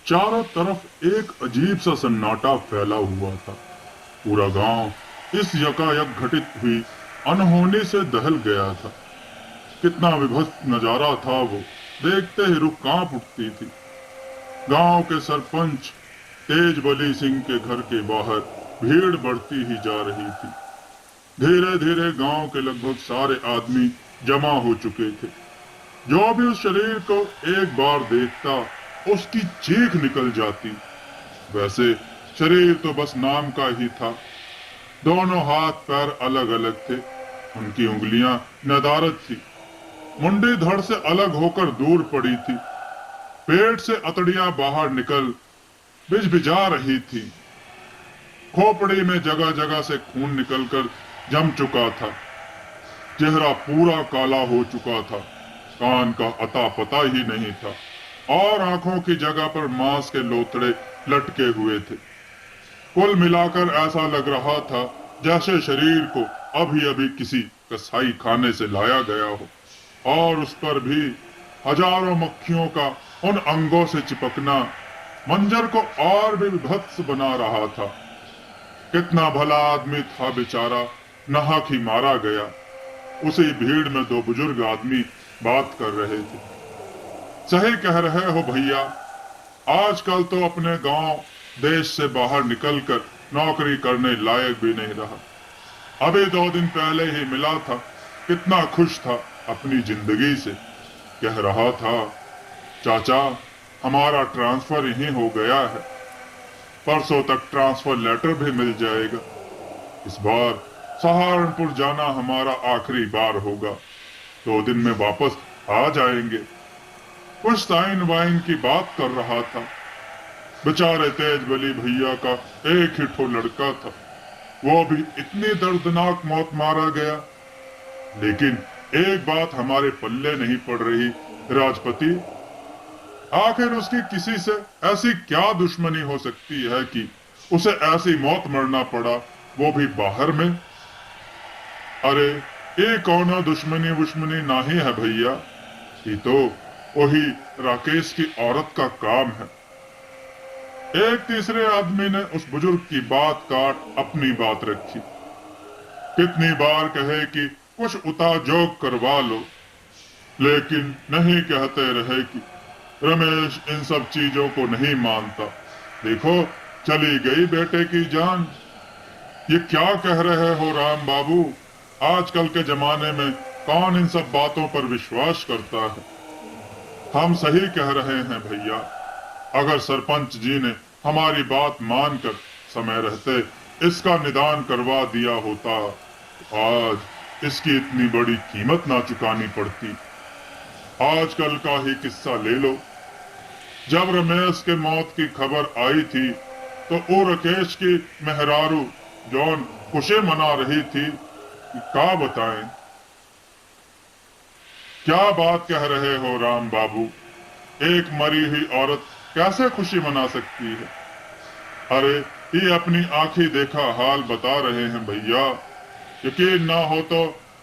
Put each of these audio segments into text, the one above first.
चारों तरफ एक अजीब सा सन्नाटा फैला हुआ था। पूरा गांव इस यकायक घटित हुई अनहोनी से दहल गया था। कितना विभत्स नजारा था वो, देखते ही रूह कांप उठती थी। गांव के सरपंच तेज बली सिंह के घर के बाहर भीड़ बढ़ती ही जा रही थी। धीरे धीरे गांव के लगभग सारे आदमी जमा हो चुके थे। जो भी उस शरीर को एक बार देखता, उसकी चीख निकल जाती। वैसे शरीर तो बस नाम का ही था। दोनों हाथ पैर अलग अलग थे। उनकी उंगलियां नदारद थी। मुंडी धड़ से अलग होकर दूर पड़ी थी। पेट से अतड़ियां बाहर निकल बिजबिजा रही थी। खोपड़ी में जगह जगह से खून निकलकर जम चुका था। चेहरा पूरा काला हो चुका था। कान का अता पता ही नहीं था और आंखों की जगह पर मांस के लोथड़े लटके हुए थे। कुल मिलाकर ऐसा लग रहा था जैसे शरीर को अभी अभी किसी कसाई खाने से लाया गया हो, और उस पर भी हजारों मक्खियों का उन अंगों से चिपकना मंजर को और भी विभत्स बना रहा था। कितना भला आदमी था बेचारा, नाहक ही मारा गया। उसी भीड़ में दो बुजुर्ग आदमी बात कर रहे थे। सही कह रहे हो भैया, आजकल तो अपने गांव देश से बाहर निकलकर नौकरी करने लायक भी नहीं रहा। अभी 2 दिन पहले ही मिला था, कितना खुश था अपनी जिंदगी से। कह रहा था, चाचा हमारा ट्रांसफर यहीं हो गया है, परसों तक ट्रांसफर लेटर भी मिल जाएगा। इस बार सहारनपुर जाना हमारा आखिरी बार होगा, 2 दिन में वापस आ जाएंगे। कुछ साइन वाइन की बात कर रहा था। बेचारे तेज बली भैया का एक ही ठो लड़का था, वो भी इतनी दर्दनाक मौत मारा गया। लेकिन एक बात हमारे पल्ले नहीं पड़ रही राजपति, आखिर उसकी किसी से ऐसी क्या दुश्मनी हो सकती है कि उसे ऐसी मौत मरना पड़ा, वो भी बाहर में। अरे ये कौन दुश्मनी वुश्मनी नहीं है भैया, ये तो वही राकेश की औरत का काम है। एक तीसरे आदमी ने उस बुजुर्ग की बात काट अपनी बात रखी। कितनी बार कहे कि कुछ उता जोग करवा लो, लेकिन नहीं कहते रहे कि रमेश इन सब चीजों को नहीं मानता। देखो चली गई बेटे की जान। ये क्या कह रहे हो राम बाबू, आजकल के जमाने में कौन इन सब बातों पर विश्वास करता है। हम सही कह रहे हैं भैया, अगर सरपंच जी ने हमारी बात मानकर समय रहते इसका निदान करवा दिया होता, आज इसकी इतनी बड़ी कीमत ना चुकानी पड़ती। आजकल का ही किस्सा ले लो, जब रमेश के मौत की खबर आई थी तो ओ राकेश की मेहरारू जॉन खुशी मना रही थी कि क्या बताएं। क्या बात कह रहे हो राम बाबू, एक मरी हुई औरत कैसे खुशी मना सकती है। अरे ये अपनी आंखी देखा हाल बता रहे हैं भैया, यकीन ना हो तो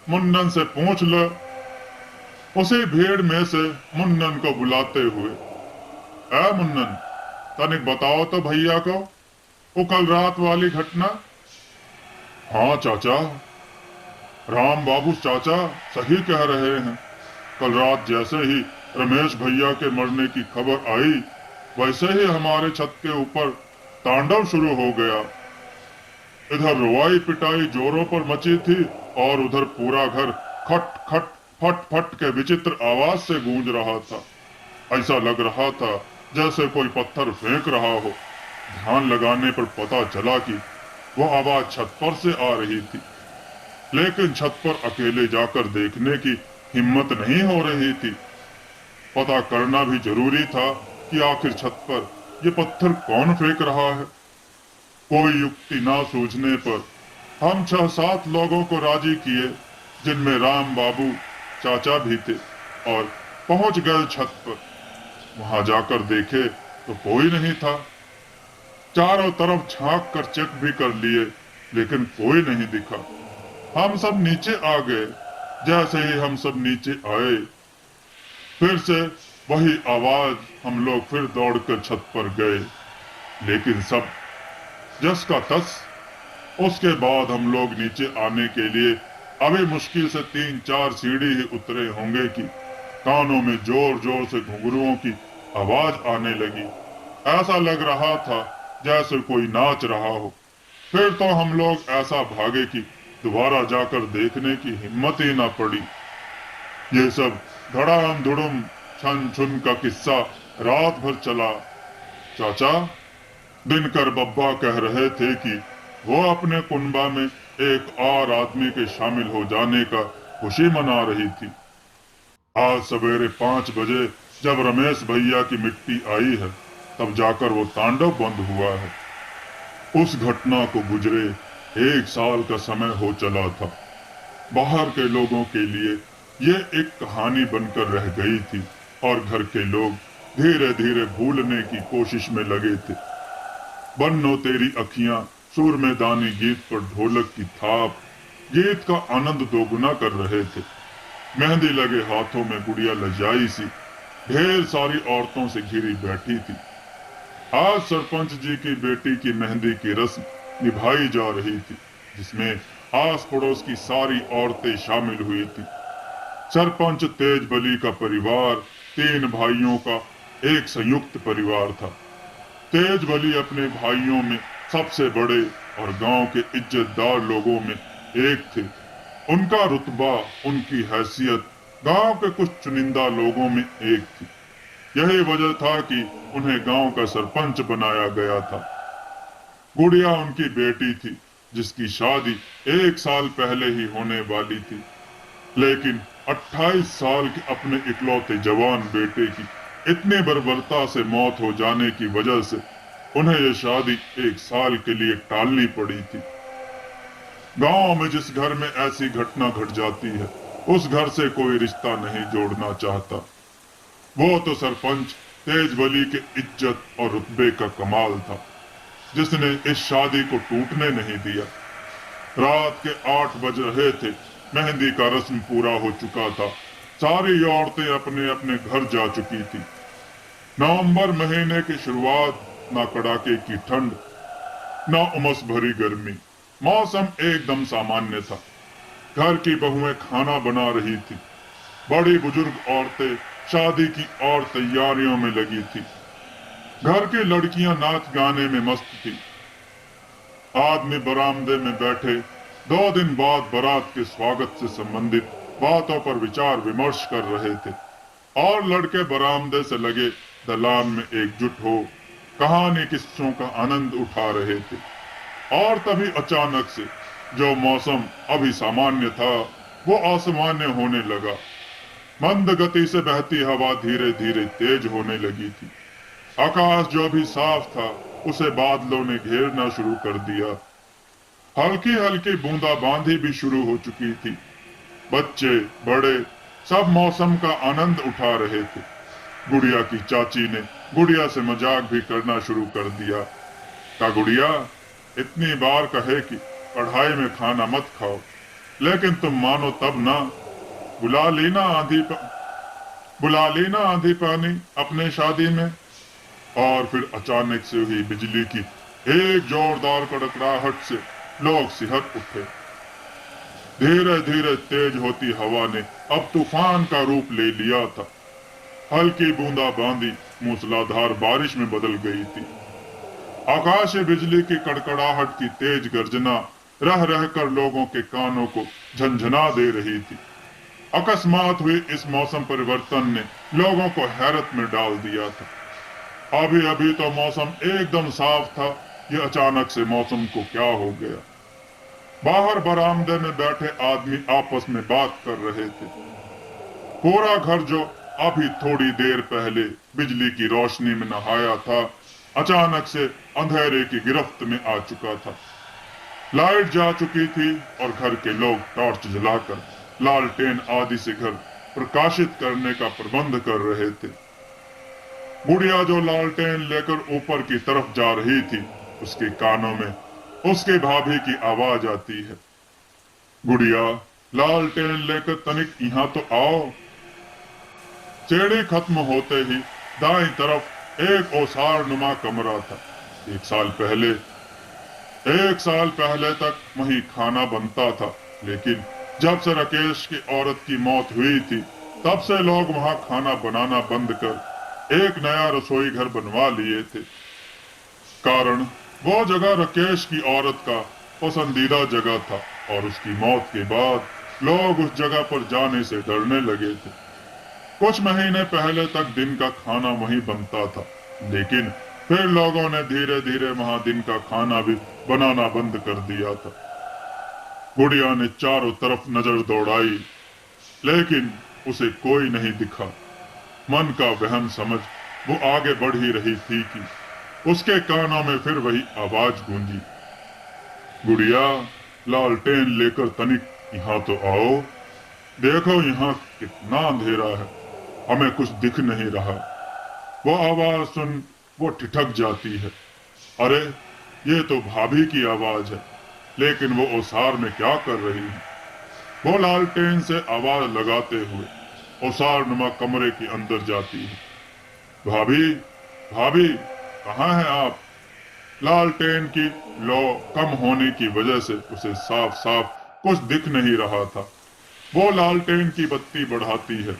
मुन्नन से पूछ लो। उसी भीड़ में से मुन्नन को बुलाते हुए, ए मुन्नन, तनिक बताओ तो भैया को वो कल रात वाली घटना। हाँ चाचा, राम बाबू चाचा सही कह रहे हैं। कल रात जैसे ही रमेश भैया के मरने की खबर आई, वैसे ही हमारे छत के ऊपर तांडव शुरू हो गया। इधर रुआई पिटाई जोरों पर मची थी और उधर पूरा घर खट खट फट फट के विचित्र आवाज से गूंज रहा था। ऐसा लग रहा था जैसे कोई पत्थर फेंक रहा हो। ध्यान लगाने पर पता चला कि वो आवाज छत पर से आ रही थी, लेकिन छत पर अकेले जाकर देखने की हिम्मत नहीं हो रही थी। पता करना भी जरूरी था कि आखिर छत पर ये पत्थर कौन फेंक रहा है। कोई युक्ति ना सूझने पर हम 6-7 लोगों को राजी किए, जिनमें राम बाबू चाचा भी थे, और पहुंच गए छत पर। वहां जाकर देखे तो कोई नहीं था। चारों तरफ झांक कर चेक भी कर लिए, लेकिन कोई नहीं दिखा। हम सब नीचे आ गए। जैसे ही हम सब नीचे आए, फिर से वही आवाज, हम लोग फिर दौड़कर छत पर गए, लेकिन सब जस का तस। उसके बाद हम लोग नीचे आने के लिए अभी मुश्किल से 3-4 सीढ़ी ही उतरे होंगे कि कानों में जोर जोर से घुंघरुओं की आवाज आने लगी। ऐसा लग रहा था जैसे कोई नाच रहा हो। फिर तो हम लोग ऐसा भागे कि दोबारा जाकर देखने की हिम्मत ही ना पड़ी। ये सब धड़ाम धुड़ुम छन छुन का किस्सा रात भर चला। चाचा, दिनकर बब्बा कह रहे थे कि वो अपने कुनबा में एक और आदमी के शामिल हो जाने का खुशी मना रही थी। आज सवेरे 5 बजे जब रमेश भैया की मिट्टी आई है, तब जाकर वो तांडव बंद हुआ है। उस घटना को गुजरे 1 साल का समय हो चला था। बाहर के लोगों के लिए ये एक कहानी बनकर रह गई थी और घर के लोग धीरे धीरे भूलने की कोशिश में लगे थे। बन्नो तेरी अखियां सुर में दानी गीत पर ढोलक की थाप गीत का आनंद दोगुना कर रहे थे। मेहंदी लगे हाथों में गुड़िया लजाई सी ढेर सारी औरतों से घिरी बैठी थी। आज सरपंच जी की बेटी की मेहंदी की रस्म निभाई जा रही थी, जिसमें आस पड़ोस की सारी औरतें शामिल हुई थी। सरपंच तेज बली का परिवार 3 भाइयों का एक संयुक्त परिवार था। तेज बली अपने भाइयों में सबसे बड़े और गांव के इज्जतदार लोगों में एक थे। उनका रुतबा, उनकी हैसियत गांव के कुछ चुनिंदा लोगों में एक थी। यही वजह था कि उन्हें गांव का सरपंच बनाया गया था। गुड़िया उनकी बेटी थी, जिसकी शादी 1 साल पहले ही होने वाली थी, लेकिन 28 साल के अपने इकलौते जवान बेटे की इतनी बर्बरता से मौत हो जाने की वजह से उन्हें यह शादी 1 साल के लिए टालनी पड़ी थी। गांव में जिस घर में ऐसी घटना घट जाती है, उस घर से कोई रिश्ता नहीं जोड़ना चाहता। वो तो सरपंच तेज बली के इज्जत और रुतबे का कमाल था, जिसने इस शादी को टूटने नहीं दिया। रात के 8 बज रहे थे। मेहंदी का रस्म पूरा हो चुका था। सारी औरतें अपने अपने घर जा चुकी थी। नवंबर महीने की शुरुआत, ना कड़ाके की ठंड, ना उमस भरी गर्मी। मौसम एकदम सामान्य था। घर की बहुएं खाना बना रही थी। बड़ी बुजुर्ग औरतें शादी की और तैयारियों में लगी थी। घर की लड़कियां नाच गाने में मस्त थी। आदमी बरामदे में बैठे 2 दिन बाद बारात के स्वागत से संबंधित बातों पर विचार विमर्श कर रहे थे, और लड़के बरामदे से लगे दलान में एकजुट हो कहानी किस्सों का आनंद उठा रहे थे। और तभी अचानक से जो मौसम अभी सामान्य था, वो असामान्य होने लगा। मंद गति से बहती हवा धीरे धीरे तेज होने लगी थी। आकाश जो अभी साफ था, उसे बादलों ने घेरना शुरू कर दिया। हल्की हल्की बूंदाबांदी भी शुरू हो चुकी थी। बच्चे बड़े सब मौसम का आनंद उठा रहे थे। गुड़िया की चाची ने गुड़िया से मजाक भी करना शुरू कर दिया। का गुड़िया, इतनी बार कहे कि कढ़ाई में खाना मत खाओ, लेकिन तुम मानो तब ना। बुला ली ना आंधी बुला ली ना आंधी पानी अपने शादी में। और फिर अचानक से हुई बिजली की एक जोरदार कड़कड़ाहट से लोग सिहर उठे। धीरे धीरे तेज होती हवा ने अब तूफान का रूप ले लिया था। हल्की बूंदाबांदी मूसलाधार बारिश में बदल गई थी। आकाशीय बिजली की कड़कड़ाहट की तेज गर्जना रह रहकर लोगों के कानों को झंझना दे रही थी। अकस्मात हुए इस मौसम परिवर्तन ने लोगों को हैरत में डाल दिया था। अभी अभी तो मौसम एकदम साफ था, ये अचानक से मौसम को क्या हो गया। बाहर बरामदे में बैठे आदमी आपस में बात कर रहे थे। पूरा घर जो अभी थोड़ी देर पहले बिजली की रोशनी में नहाया था, अचानक से अंधेरे की गिरफ्त में आ चुका था। लाइट जा चुकी थी और घर के लोग टॉर्च जलाकर लालटेन आदि से घर प्रकाशित करने का प्रबंध कर रहे थे। गुड़िया जो लालटेन लेकर ऊपर की तरफ जा रही थी, उसके कानों में उसके भाभी की आवाज आती है, गुड़िया, लालटेन लेकर तनिक यहाँ तो आओ। सीढ़ी खत्म होते ही दाईं तरफ एक ओसार नुमा कमरा था। एक साल पहले एक साल पहले तक वहीं खाना बनता था, लेकिन जब से राकेश की औरत की मौत हुई थी, तब से लोग वहां खाना बनाना बंद कर एक नया रसोई घर बनवा लिए थे। कारण वो जगह राकेश की औरत का पसंदीदा जगह था और उसकी मौत के बाद लोग उस जगह पर जाने से डरने लगे थे। कुछ महीने पहले तक दिन का खाना वहीं बनता था, लेकिन फिर लोगों ने धीरे धीरे वहां दिन का खाना भी बनाना बंद कर दिया था। गुड़िया ने चारों तरफ नजर दौड़ाई, लेकिन उसे कोई नहीं दिखा। मन का वहम समझ वो आगे बढ़ ही रही थी कि उसके कानों में फिर वही आवाज गूंजी, गुड़िया, लालटेन लेकर तनिक यहाँ तो आओ। देखो यहाँ कितना अंधेरा है, हमें कुछ दिख नहीं रहा। वो आवाज सुन वो ठिठक जाती है। अरे, ये तो भाभी की आवाज है, लेकिन वो ओसार में क्या कर रही है? वो लालटेन से आवाज लगाते हुए ओसार नुमा कमरे के अंदर जाती है। भाभी, भाभी, कहाँ हैं आप? लालटेन की लो कम होने की वजह से उसे साफ साफ कुछ दिख नहीं रहा था। वो लालटेन की बत्ती बढ़ाती है।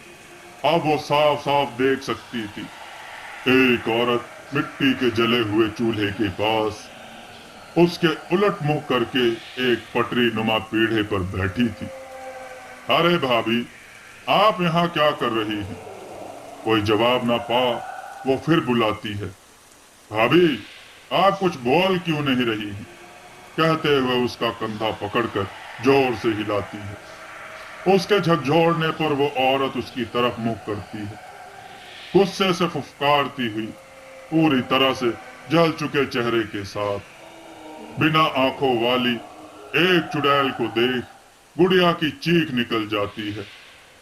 अब वो साफ साफ देख सकती थी। एक औरत मिट्टी के जले हुए चूल्हे के पास उसके उलट मुंह करके एक पटरी नुमा पीढ़े पर बैठी थी। अरे भाभी, आप यहाँ क्या कर रही हैं? कोई जवाब ना पा वो फिर बुलाती है, भाभी, आप कुछ बोल क्यों नहीं रही हैं? कहते हुए उसका कंधा पकड़कर जोर से हिलाती है। उसके झकझोरने पर वो औरत उसकी तरफ मुंह करती है, गुस्से से फुफकारती हुई, पूरी तरह से जल चुके चेहरे के साथ। बिना आंखों वाली एक चुड़ैल को देख गुड़िया की चीख निकल जाती है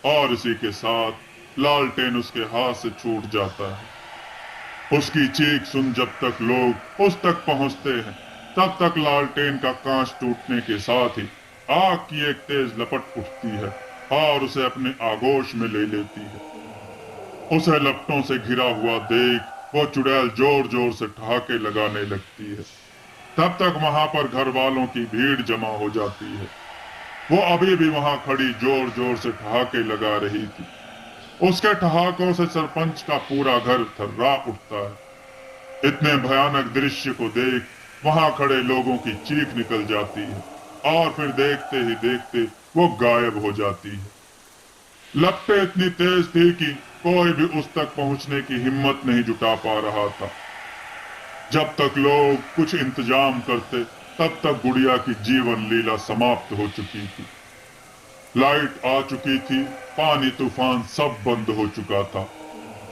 और इसी के साथ लालटेन उसके हाथ से छूट जाता है। उसकी चीख सुन जब तक लोग उस तक पहुंचते हैं, तब तक लालटेन का कांच टूटने के साथ ही आग की एक तेज लपट उठती है और उसे अपने आगोश में ले लेती है। उसे लपटों से घिरा हुआ देख वो चुड़ैल जोर जोर से ठहाके लगाने लगती है। तब तक वहां पर घर वालों की भीड़ जमा हो जाती है। वो अभी भी वहां खड़ी जोर जोर से ठहाके लगा रही थी। उसके ठहाकों से सरपंच का पूरा घर थर्रा उठता है। इतने भयानक दृश्य को देख वहां खड़े लोगों की चीख निकल जाती है और फिर देखते ही देखते वो गायब हो जाती है। लपटें इतनी तेज थी कि कोई भी उस तक पहुंचने की हिम्मत नहीं जुटा पा रहा था। जब तक लोग कुछ इंतजाम करते, तब तक गुड़िया की जीवन लीला समाप्त हो चुकी थी। लाइट आ चुकी थी, पानी तूफान सब बंद हो चुका था।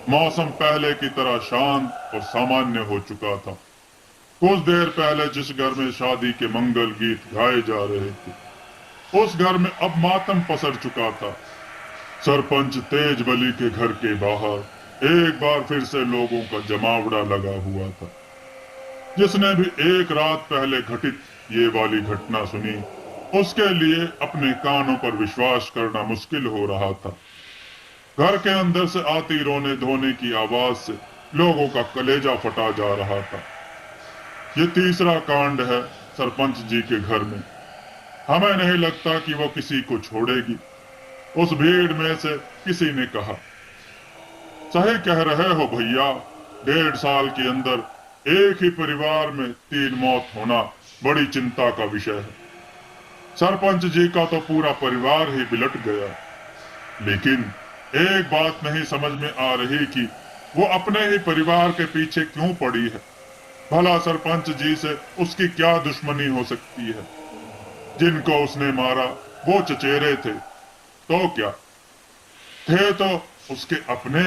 मौसम पहले की तरह शांत और सामान्य हो चुका था। कुछ देर पहले जिस घर में शादी के मंगल गीत गाए जा रहे थे, उस घर में अब मातम पसर चुका था। सरपंच तेज बली के घर के बाहर एक बार फिर से लोगों का जमावड़ा लगा हुआ था। जिसने भी एक रात पहले घटित ये वाली घटना सुनी, उसके लिए अपने कानों पर विश्वास करना मुश्किल हो रहा था। घर के अंदर से आती रोने धोने की आवाज से लोगों का कलेजा फटा जा रहा था। ये तीसरा कांड है सरपंच जी के घर में। हमें नहीं लगता कि वो किसी को छोड़ेगी। उस भीड़ में से किसी ने कहा, सही कह रहे हो भैया, 1.5 साल के अंदर एक ही परिवार में 3 मौत होना बड़ी चिंता का विषय है। सरपंच जी का तो पूरा परिवार ही बिलट गया। लेकिन एक बात नहीं समझ में आ रही कि वो अपने ही परिवार के पीछे क्यों पड़ी है। भला सरपंच जी से उसकी क्या दुश्मनी हो सकती है? जिनको उसने मारा वो चचेरे थे, तो क्या थे तो उसके अपने।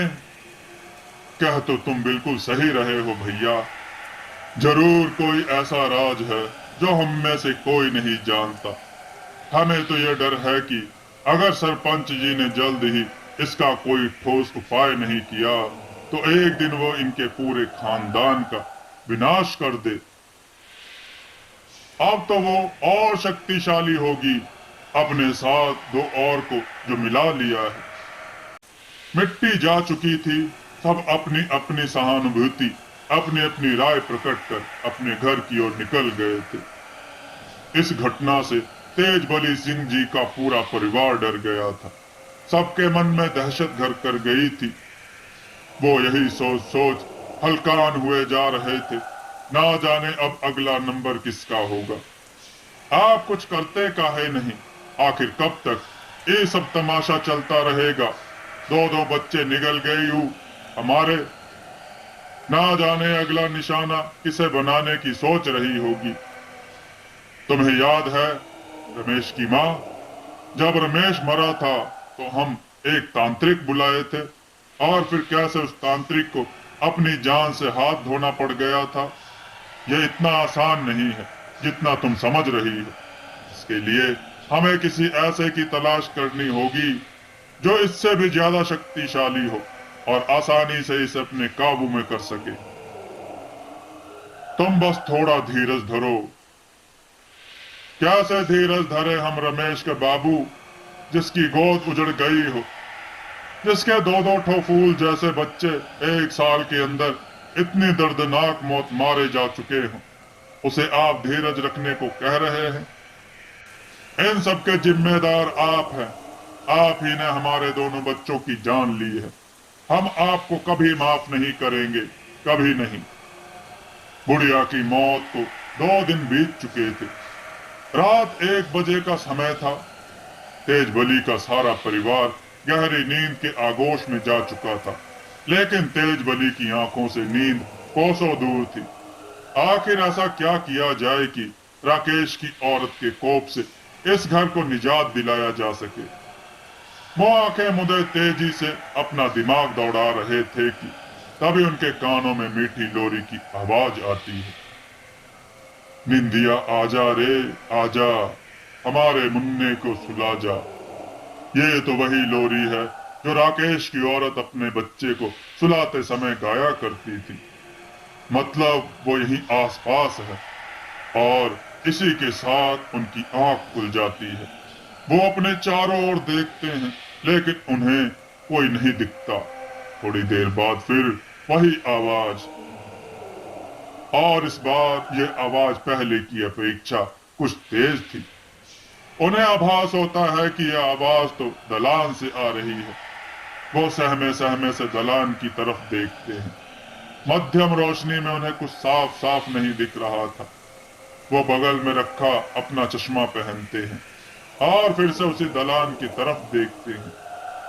कह तो तुम बिल्कुल सही रहे हो भैया। जरूर कोई ऐसा राज है जो हम में से कोई नहीं जानता। हमें तो यह डर है कि अगर सरपंच जी ने जल्द ही इसका कोई ठोस उपाय नहीं किया, तो एक दिन वो इनके पूरे खानदान का विनाश कर दे। अब तो वो और शक्तिशाली होगी, अपने साथ 2 और को जो मिला लिया है। मिट्टी जा चुकी थी। सब अपनी अपनी सहानुभूति, अपनी अपनी राय प्रकट कर अपने घर की ओर निकल गए थे। इस घटना से तेज बली सिंह जी का पूरा परिवार डर गया था। सबके मन में दहशत घर कर गई थी। वो यही सोच सोच हलकान हुए जा रहे थे, ना जाने अब अगला नंबर किसका होगा। आप कुछ करते काहे नहीं? आखिर कब तक ये सब तमाशा चलता रहेगा? दो दो बच्चे निगल गई हूँ हमारे, ना जाने अगला निशाना किसे बनाने की सोच रही होगी। तुम्हें याद है रमेश की माँ? जब रमेश मरा था तो हम एक तांत्रिक बुलाए थे, और फिर कैसे उस तांत्रिक को अपनी जान से हाथ धोना पड़ गया था। यह इतना आसान नहीं है जितना तुम समझ रही हो। इसके लिए हमें किसी ऐसे की तलाश करनी होगी जो इससे भी ज्यादा शक्तिशाली हो और आसानी से इसे अपने काबू में कर सके। तुम बस थोड़ा धीरज धरो। कैसे धीरज धरे हम रमेश के बाबू, जिसकी गोद उजड़ गई हो, जिसके दो दो ठो फूल जैसे बच्चे एक साल के अंदर इतनी दर्दनाक मौत मारे जा चुके हों। उसे आप धीरज रखने को कह रहे हैं? इन सब के जिम्मेदार आप हैं। आप ही ने हमारे दोनों बच्चों की जान ली है। हम आपको कभी माफ नहीं करेंगे, कभी नहीं। बुढ़िया की मौत को 2 दिन बीत चुके थे। रात 1 बजे का समय था। तेज बली का सारा परिवार गहरी नींद के आगोश में जा चुका था, लेकिन तेज बली की आंखों से नींद कोसों दूर थी। आखिर ऐसा क्या किया जाए कि राकेश की औरत के कोप से इस घर को निजात दिलाया जा सके। वो आंखें मुदे तेजी से अपना दिमाग दौड़ा रहे थे कि तभी उनके कानों में मीठी लोरी की आवाज आती है। निंदिया आजा रे आजा, हमारे मुन्ने को सुला जा। ये तो वही लोरी है जो राकेश की औरत अपने बच्चे को सुलाते समय गाया करती थी। मतलब वो यहीं आसपास है, और इसी के साथ उनकी आंख खुल जाती है। वो अपने चारों ओर देखते हैं, लेकिन उन्हें कोई नहीं दिखता। थोड़ी देर बाद फिर वही आवाज, और इस बार यह आवाज पहले की अपेक्षा कुछ तेज थी। उन्हें आभास होता है कि यह आवाज तो दलान से आ रही है। वो सहमे सहमे से दलान की तरफ देखते हैं। मध्यम रोशनी में उन्हें कुछ साफ साफ नहीं दिख रहा था। वो बगल में रखा अपना चश्मा पहनते हैं और फिर से उसी दलान की तरफ देखते हैं।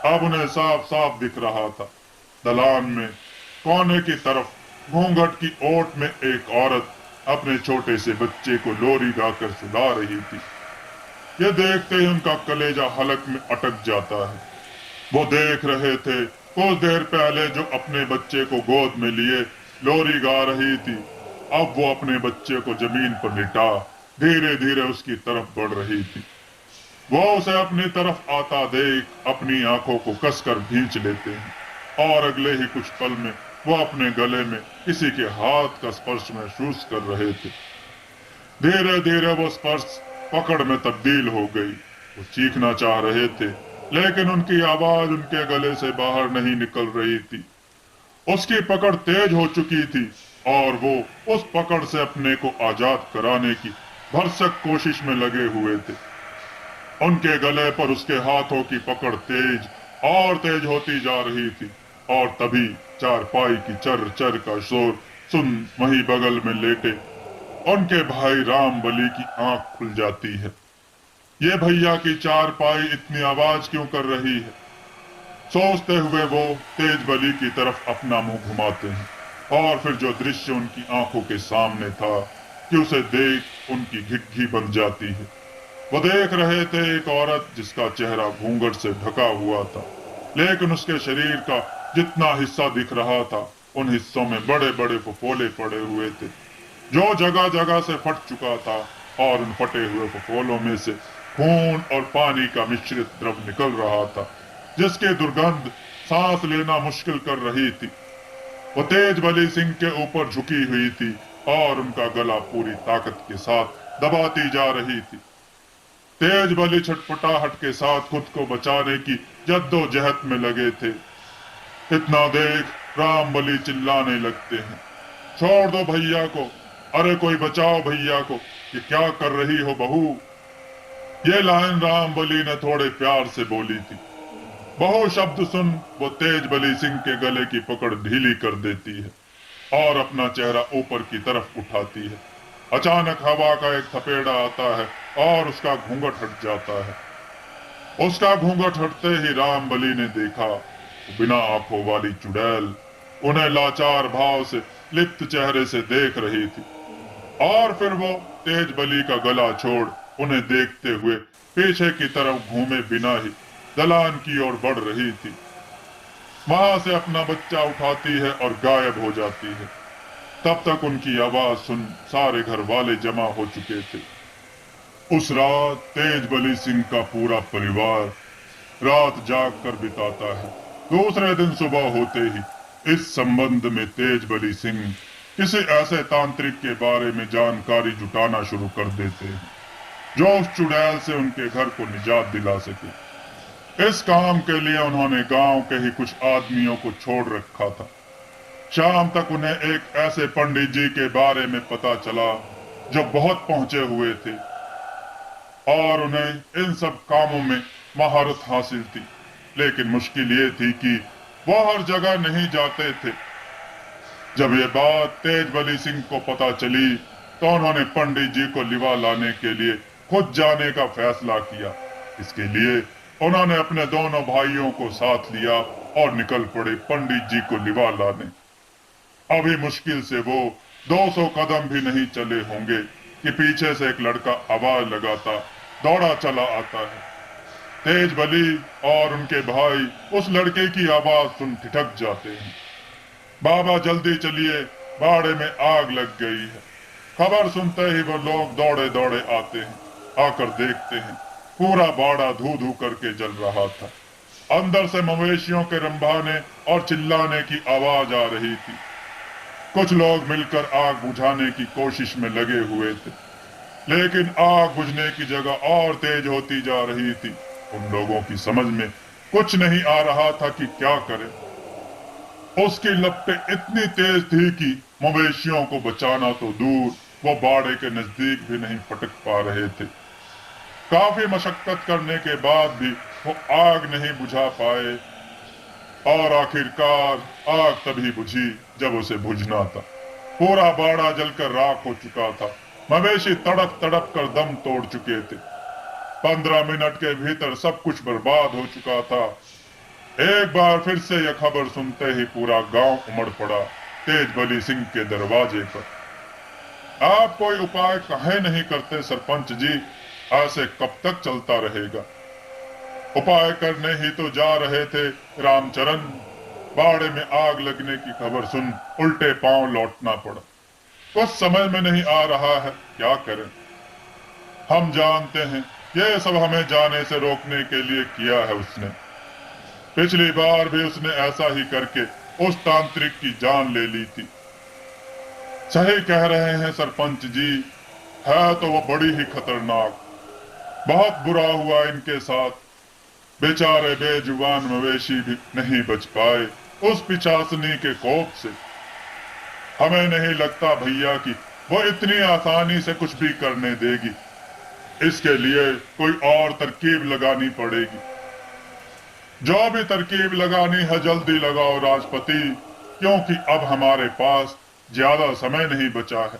अब उन्हें साफ साफ दिख रहा था। दलान में कोने की तरफ घूंघट की ओट में एक औरत अपने छोटे से बच्चे को लोरी गाकर सुला रही थी। यह देखते ही उनका कलेजा हलक में अटक जाता है। वो देख रहे थे कुछ देर पहले जो अपने बच्चे को गोद में लिए लोरी गा रही थी, अब वो अपने बच्चे को जमीन पर लिटा धीरे धीरे उसकी तरफ बढ़ रही थी। वो उसे अपनी तरफ आता देख अपनी आंखों को कसकर भींच लेते हैं, और अगले ही कुछ पल में वो अपने गले में किसी के हाथ का स्पर्श महसूस कर रहे थे। धीरे धीरे वो स्पर्श पकड़ में तब्दील हो गई। वो चीखना चाह रहे थे, लेकिन उनकी आवाज उनके गले से बाहर नहीं निकल रही थी। उसकी पकड़ तेज हो चुकी थी, और वो उस पकड़ से अपने को आजाद कराने की भरसक कोशिश में लगे हुए थे। उनके गले पर उसके हाथों की पकड़ तेज और तेज होती जा रही थी, और तभी चारपाई की चर चर का शोर सुन वहीं बगल में लेटे उनके भाई राम बली की आंख खुल जाती है। ये भैया की चारपाई इतनी आवाज क्यों कर रही है? सोचते हुए वो तेज बली की तरफ अपना मुंह घुमाते हैं, और फिर जो दृश्य उनकी आंखों के सामने था कि उसे देख उनकी घिघी बन जाती है। वो देख रहे थे एक औरत जिसका चेहरा घूंघट से ढका हुआ था, लेकिन उसके शरीर का जितना हिस्सा दिख रहा था उन हिस्सों में बड़े बड़े फफोले पड़े हुए थे, जो जगह जगह से फट चुका था, और उन फटे हुए फफोलों में से खून और पानी का मिश्रित द्रव निकल रहा था, जिसकी दुर्गंध सांस लेना मुश्किल कर रही थी। वो तेज बली सिंह के ऊपर झुकी हुई थी और उनका गला पूरी ताकत के साथ दबाती जा रही थी। तेज बली छटपटाहट के साथ खुद को बचाने की जद्दोजहद में लगे थे। इतना देख रामबली चिल्लाने लगते हैं, छोड़ दो भैया को, अरे कोई बचाओ भैया को, ये क्या कर रही हो बहू। ये लाइन रामबली ने थोड़े प्यार से बोली थी। बहू शब्द सुन वो तेज बली सिंह के गले की पकड़ ढीली कर देती है और अपना चेहरा ऊपर की तरफ उठाती है। अचानक हवा का एक थपेड़ा आता है और उसका घूंघट हट जाता है। उसका घूंघट हटते ही रामबली ने देखा, बिना आंखों वाली चुड़ैल उन्हें लाचार भाव से लिप्त चेहरे से देख रही थी। और फिर वो तेज बली का गला छोड़ उन्हें देखते हुए पीछे की तरफ घूमे बिना ही दलान की ओर बढ़ रही थी। वहां से अपना बच्चा उठाती है और गायब हो जाती है। तब तक उनकी आवाज सुन सारे घर वाले जमा हो चुके थे। उस रात तेज बली सिंह का पूरा परिवार रात जाग कर बिताता है। दूसरे दिन सुबह होते ही इस संबंध में तेज बली सिंह किसी ऐसे तांत्रिक के बारे में जानकारी जुटाना शुरू कर देते हैं जो उस चुड़ैल से उनके घर को निजात दिला सके। इस काम के लिए उन्होंने गांव के ही कुछ आदमियों को छोड़ रखा था। शाम तक उन्हें एक ऐसे पंडित जी के बारे में पता चला जो बहुत पहुंचे हुए थे और उन्हें इन सब कामों में महारत हासिल थी। लेकिन मुश्किल ये थी कि वो हर जगह नहीं जाते थे। जब ये बात तेज बली सिंह को पता चली तो उन्होंने पंडित जी को लिवा लाने के लिए खुद जाने का फैसला किया। इसके लिए उन्होंने अपने दोनों भाइयों को साथ लिया और निकल पड़े पंडित जी को लिवा लाने। अभी मुश्किल से वो 200 कदम भी नहीं चले होंगे कि पीछे से एक लड़का आवाज लगाता दौड़ा चला आता है। तेज बली और उनके भाई उस लड़के की आवाज सुन ठिठक जाते हैं। बाबा जल्दी चलिए, बाड़े में आग लग गई है। खबर सुनते ही वो लोग दौड़े दौड़े आते हैं। आकर देखते हैं पूरा बाड़ा धू धू करके जल रहा था। अंदर से मवेशियों के रंभाने और चिल्लाने की आवाज आ रही थी। कुछ लोग मिलकर आग बुझाने की कोशिश में लगे हुए थे, लेकिन आग बुझने की जगह और तेज होती जा रही थी। उन लोगों की समझ में कुछ नहीं आ रहा था कि क्या करें। उसकी लपटें इतनी तेज थी कि मवेशियों को बचाना तो दूर, वो बाड़े के नजदीक भी नहीं फटक पा रहे थे। काफी मशक्कत करने के बाद भी वो आग नहीं बुझा पाए और आखिरकार आग तभी बुझी जब उसे बुझना था। पूरा बाड़ा जलकर राख हो चुका था। मवेशी तड़प तड़प कर दम तोड़ चुके थे। 15 मिनट के भीतर सब कुछ बर्बाद हो चुका था। एक बार फिर से यह खबर सुनते ही पूरा गांव उमड़ पड़ा तेज बली सिंह के दरवाजे पर। आप कोई उपाय काहे नहीं करते सरपंच जी, ऐसे कब तक चलता रहेगा। उपाय करने ही तो जा रहे थे रामचरण, बाड़े में आग लगने की खबर सुन उल्टे पांव लौटना पड़ा। कुछ समझ में नहीं आ रहा है क्या करें। हम जानते हैं ये सब हमें जाने से रोकने के लिए किया है उसने। पिछली बार भी उसने ऐसा ही करके उस तांत्रिक की जान ले ली थी। सही कह रहे हैं सरपंच जी, है तो वो बड़ी ही खतरनाक। बहुत बुरा हुआ इनके साथ। बेचारे बेजुबान मवेशी भी नहीं बच पाए उस पिशाचनी के कोप से। हमें नहीं लगता भैया कि वो इतनी आसानी से कुछ भी करने देगी। इसके लिए कोई और तरकीब लगानी पड़ेगी। जो भी तरकीब लगानी है जल्दी लगाओ राजपति, क्योंकि अब हमारे पास ज्यादा समय नहीं बचा है।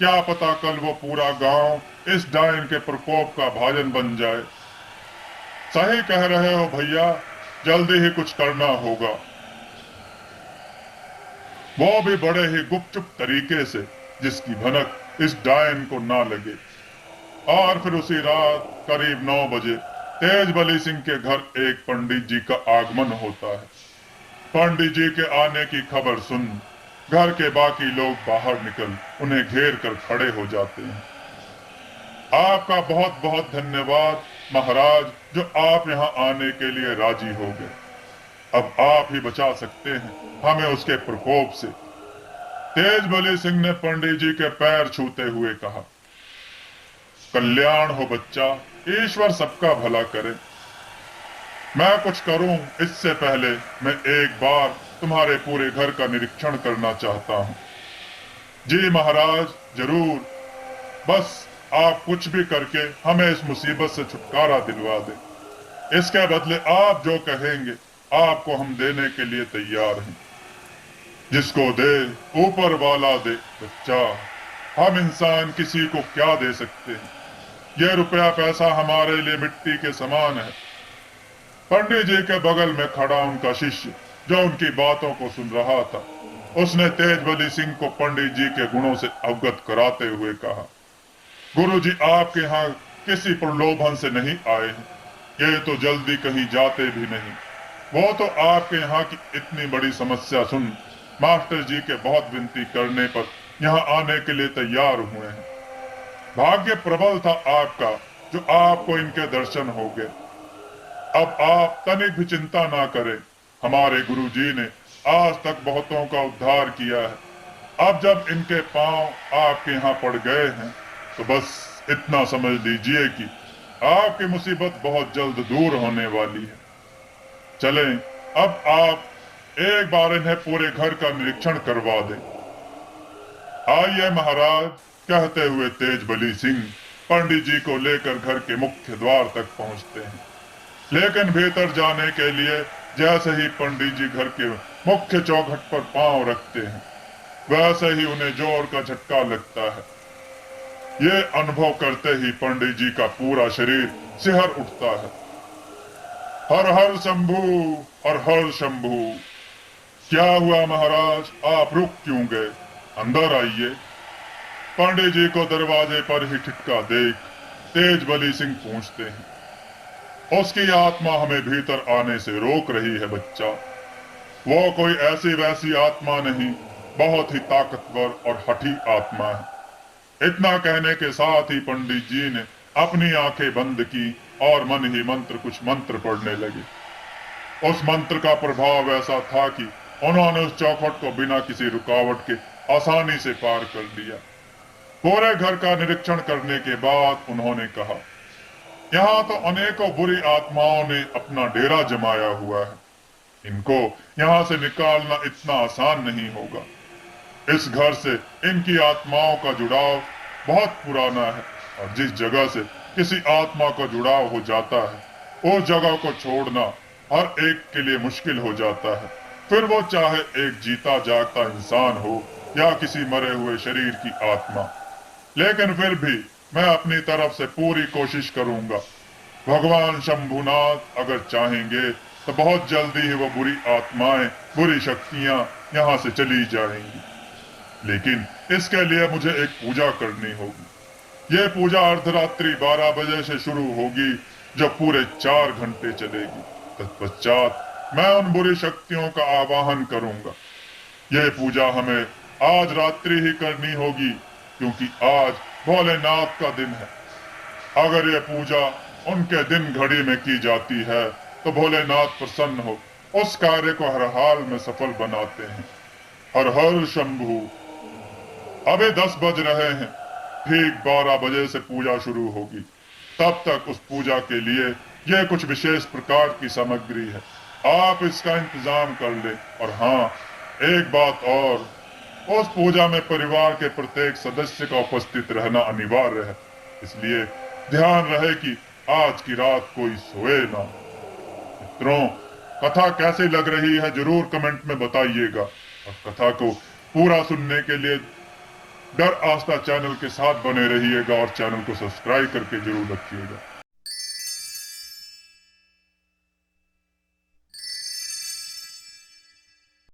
क्या पता कल वो पूरा गांव इस डायन के प्रकोप का भाजन बन जाए। सही कह रहे हो भैया, जल्दी ही कुछ करना होगा, वो भी बड़े ही गुपचुप तरीके से, जिसकी भनक इस डायन को ना लगे। और फिर उसी रात करीब 9 बजे तेज बली सिंह के घर एक पंडित जी का आगमन होता है। पंडित जी के आने की खबर सुन घर के बाकी लोग बाहर निकल उन्हें घेर कर खड़े हो जाते हैं। आपका बहुत बहुत धन्यवाद महाराज, जो आप यहाँ आने के लिए राजी हो गए। अब आप ही बचा सकते हैं हमें उसके प्रकोप से। तेज बली सिंह ने पंडित जी के पैर छूते हुए कहा, कल्याण हो बच्चा, ईश्वर सबका भला करे। मैं कुछ करूं इससे पहले मैं एक बार तुम्हारे पूरे घर का निरीक्षण करना चाहता हूं। जी महाराज, जरूर। बस आप कुछ भी करके हमें इस मुसीबत से छुटकारा दिलवा दें। इसके बदले आप जो कहेंगे आपको हम देने के लिए तैयार हैं। जिसको दे ऊपर वाला दे बच्चा। हम इंसान किसी को क्या दे सकते हैं। यह रुपया पैसा हमारे लिए मिट्टी के समान है। पंडित जी के बगल में खड़ा उनका शिष्य जो उनकी बातों को सुन रहा था, उसने तेजबली सिंह को पंडित जी के गुणों से अवगत कराते हुए कहा, गुरु जी आपके यहाँ किसी प्रलोभन से नहीं आए हैं। ये तो जल्दी कहीं जाते भी नहीं। वो तो आपके यहाँ की इतनी बड़ी समस्या सुन मास्टर जी के बहुत विनती करने पर यहाँ आने के लिए तैयार हुए हैं। भाग्य प्रबल था आपका जो आपको इनके दर्शन हो गए। अब आप तनिक भी चिंता ना करें। हमारे गुरु जी ने आज तक बहुतों का उद्धार किया है। अब जब इनके पांव आपके यहाँ पड़ गए हैं तो बस इतना समझ लीजिए कि आपकी मुसीबत बहुत जल्द दूर होने वाली है। चलें, अब आप एक बार इन्हें पूरे घर का निरीक्षण करवा दें। आइए महाराज, कहते हुए तेजबली सिंह पंडित जी को लेकर घर के मुख्य द्वार तक पहुंचते हैं। लेकिन भीतर जाने के लिए जैसे ही पंडित जी घर के मुख्य चौखट पर पांव रखते हैं, वैसे ही उन्हें जोर का झटका लगता है। ये अनुभव करते ही पंडित जी का पूरा शरीर सिहर उठता है। हर हर शंभू, हर हर शंभू। क्या हुआ महाराज, आप रुक क्यों गए? अंदर आइए। पंडित जी को दरवाजे पर ही ठिठका देख तेजबली सिंह पूछते हैं, उसकी आत्मा हमें भीतर आने से रोक रही है बच्चा। वो कोई ऐसी वैसी आत्मा नहीं, बहुत ही ताकतवर और हठी आत्मा है। इतना कहने के साथ ही पंडित जी ने अपनी आंखें बंद की और मन ही मंत्र कुछ मंत्र पढ़ने लगे। उस मंत्र का प्रभाव ऐसा था कि उन्होंने उस चौखट को बिना किसी रुकावट के आसानी से पार कर लिया। पूरे घर का निरीक्षण करने के बाद उन्होंने कहा, यहाँ तो अनेकों बुरी आत्माओं ने अपना डेरा जमाया हुआ है। इनको यहाँ से निकालना इतना आसान नहीं होगा। इस घर से इनकी आत्माओं का जुड़ाव बहुत पुराना है और जिस जगह से किसी आत्मा का जुड़ाव हो जाता है उस जगह को छोड़ना हर एक के लिए मुश्किल हो जाता है। फिर वो चाहे एक जीता जागता इंसान हो या किसी मरे हुए शरीर की आत्मा। लेकिन फिर भी मैं अपनी तरफ से पूरी कोशिश करूंगा। भगवान शंभुनाथ अगर चाहेंगे तो बहुत जल्दी ही वो बुरी आत्माएं, बुरी शक्तियां यहाँ से चली जाएंगी। लेकिन इसके लिए मुझे एक पूजा करनी होगी। ये पूजा अर्धरात्रि 12 बजे से शुरू होगी जो पूरे 4 घंटे चलेगी। तत्पश्चात मैं उन बुरी शक्तियों का आवाहन करूंगा। यह पूजा हमें आज रात्रि ही करनी होगी क्योंकि आज भोलेनाथ का दिन है। अगर यह पूजा उनके दिन घड़ी में की जाती है तो भोलेनाथ प्रसन्न हो उस कार्य को हर हाल में सफल बनाते हैं। हर हर शंभू। अभी 10 बज रहे हैं। ठीक 12 बजे से पूजा शुरू होगी। तब तक उस पूजा के लिए यह कुछ विशेष प्रकार की सामग्री है, आप इसका इंतजाम कर ले। और हाँ, एक बात और, उस पूजा में परिवार के प्रत्येक सदस्य का उपस्थित रहना अनिवार्य है। इसलिए ध्यान रहे कि आज की रात कोई सोए ना। मित्रों, कथा कैसी लग रही है जरूर कमेंट में बताइएगा और कथा को पूरा सुनने के लिए डर आस्था चैनल के साथ बने रहिएगा और चैनल को सब्सक्राइब करके जरूर रखिएगा।